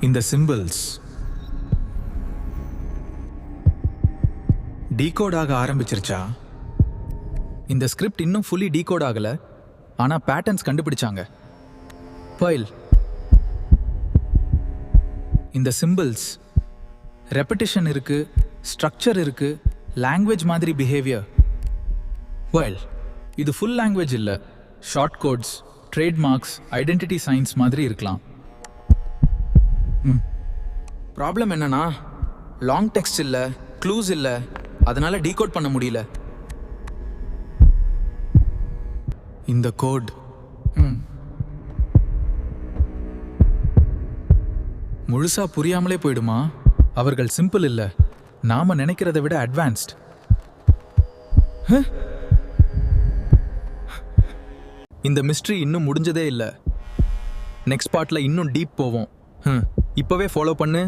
இந்த symbols decode ஆக ஆரம்பிச்சிருச்சா? இந்த ஸ்கிரிப்ட் இன்னும் ஃபுல்லி டீகோட் ஆகல, ஆனா பேட்டர்ன்ஸ் கண்டுபிடிச்சாங்க. ஃபைல் இந்த சிம்பிள்ஸ் ரெப்பிட்டிஷன் இருக்கு, ஸ்ட்ரக்சர் இருக்கு, லாங்குவேஜ் மாதிரி பிஹேவியர். வெல், இது ஃபுல் லாங்குவேஜ் இல்ல, short codes, trademarks, identity signs மாதிரி இருக்கலாம். ப்ராப்ளம் என்னன்னா லாங் டெக்ஸ்ட் இல்ல, க்ளூஸ் இல்ல, அதனால டீகோட் பண்ண முடியல. இந்த கோட் முழுசா புரியாமலே போயிடுமா? அவர்கள் சிம்பிள் இல்ல, நாம நினைக்கிறதை விட அட்வான்ஸ்ட். இந்த மிஸ்ட்ரி இன்னும் முடிஞ்சதே இல்ல. நெக்ஸ்ட் பார்ட்ல இன்னும் டீப் போவோம். இப்பவே ஃபாலோ பண்ணு.